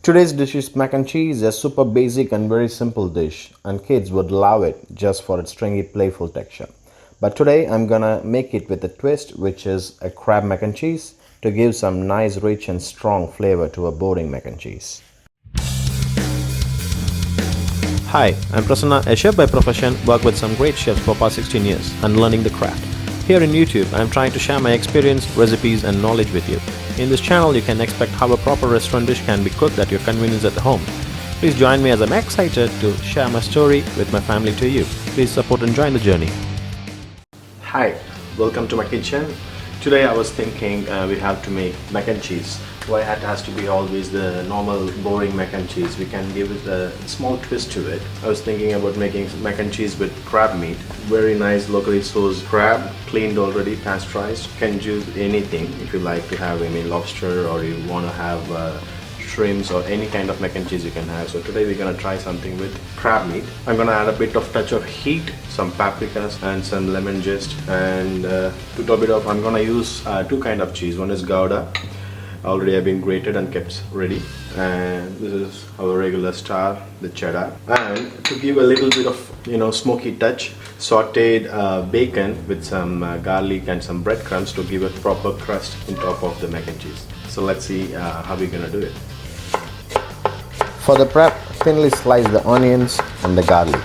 Today's dish is mac and cheese, a super basic and very simple dish, and kids would love it just for its stringy, playful texture. But today I'm gonna make it with a twist, which is a crab mac and cheese to give some nice, rich, and strong flavor to a boring mac and cheese. Hi, I'm Prasanna, a chef by profession, worked with some great chefs for past 16 years and learning the craft. Here in YouTube, I'm trying to share my experience, recipes, and knowledge with you. In this channel, you can expect how a proper restaurant dish can be cooked at your convenience at home. Please join me as I'm excited to share my story with my family to you. Please support and join the journey. Hi, welcome to my kitchen. Today I was thinking we have to make mac and cheese. Why it has to be always the normal boring mac and cheese? We can give it a small twist to it. I was thinking about making mac and cheese with crab meat. Very nice locally sourced crab, cleaned already, pasteurized. You can choose anything if you like to have any lobster or you want to have shrimps or any kind of mac and cheese you can have. So today we're gonna try something with crab meat. I'm gonna add a bit of touch of heat, some paprikas and some lemon zest, and to top it off I'm gonna use two kind of cheese. One is Gouda, already have been grated and kept ready, and this is our regular star, the cheddar. And to give a little bit of smoky touch, sauteed bacon with some garlic and some breadcrumbs to give a proper crust on top of the mac and cheese. So let's see how we're gonna do it. For the prep, thinly slice the onions and the garlic.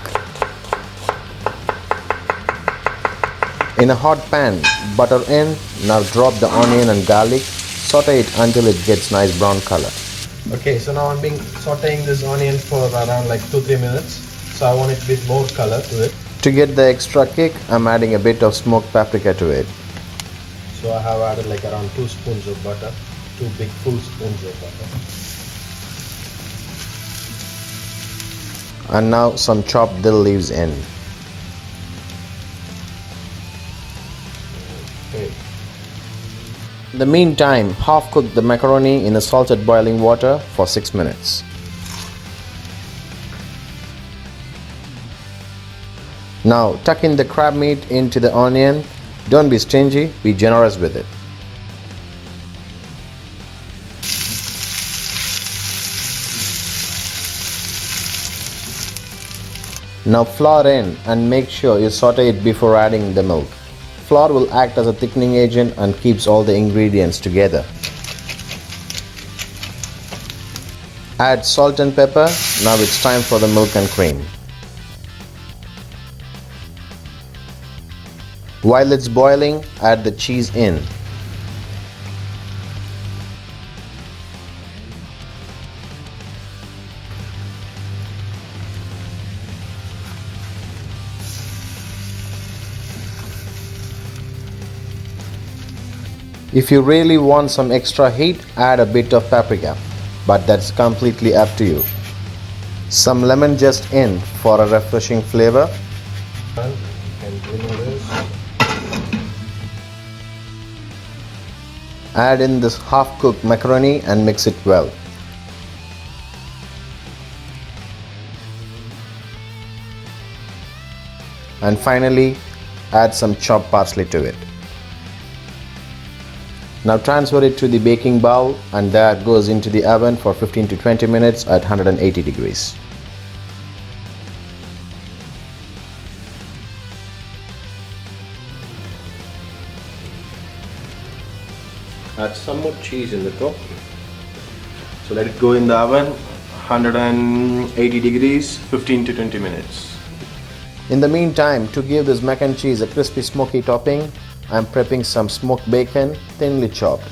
In a hot pan, butter in. Now drop the onion and garlic. Saute it until it gets nice brown color. Okay, so now I'm sauteing this onion for around like 2-3 minutes. So I want it a bit more color to it. To get the extra kick, I'm adding a bit of smoked paprika to it. So I have added like around 2 spoons of butter, 2 big full spoons of butter. And now some chopped dill leaves in. Okay. In the meantime, half cook the macaroni in a salted boiling water for 6 minutes. Now tuck in the crab meat into the onion. Don't be stingy, be generous with it. Now flour in and make sure you saute it before adding the milk. Flour will act as a thickening agent and keeps all the ingredients together. Add salt and pepper. Now it's time for the milk and cream. While it's boiling, add the cheese in. If you really want some extra heat, add a bit of paprika, but that's completely up to you. Some lemon zest in for a refreshing flavor. Add in this half-cooked macaroni and mix it well. And finally, add some chopped parsley to it. Now transfer it to the baking bowl and that goes into the oven for 15 to 20 minutes at 180 degrees. Add some more cheese in the top. So let it go in the oven, 180 degrees, 15 to 20 minutes. In the meantime, to give this mac and cheese a crispy smoky topping, I'm prepping some smoked bacon, thinly chopped.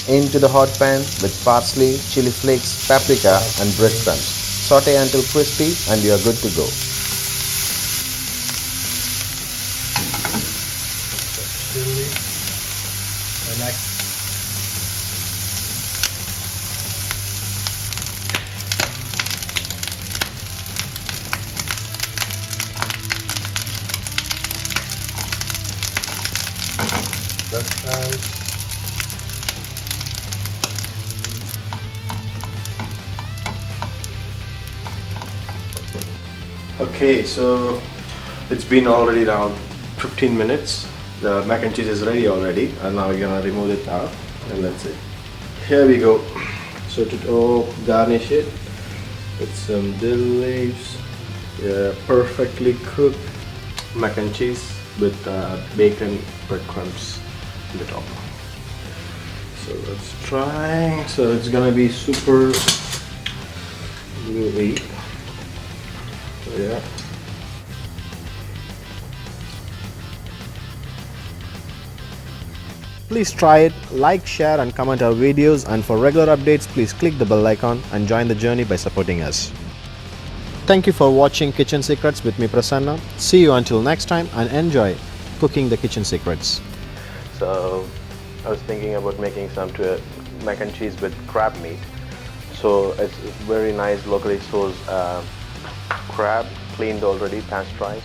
Into the hot pan with parsley, chili flakes, paprika and breadcrumbs. Saute until crispy and you are good to go. Okay, so it's been already around 15 minutes. The mac and cheese is ready already, and now we're gonna remove it out, and that's it. Here we go. So to garnish it with some dill leaves. Yeah, perfectly cooked mac and cheese with bacon breadcrumbs on the top. So let's try. So it's gonna be super gooey. So yeah. Please try it, like, share and comment our videos, and for regular updates please click the bell icon and join the journey by supporting us. Thank you for watching Kitchen Secrets with me Prasanna. See you until next time, and enjoy cooking the kitchen secrets. So I was thinking about making some mac and cheese with crab meat. So it's very nice locally sourced crab, cleaned already, pasteurized.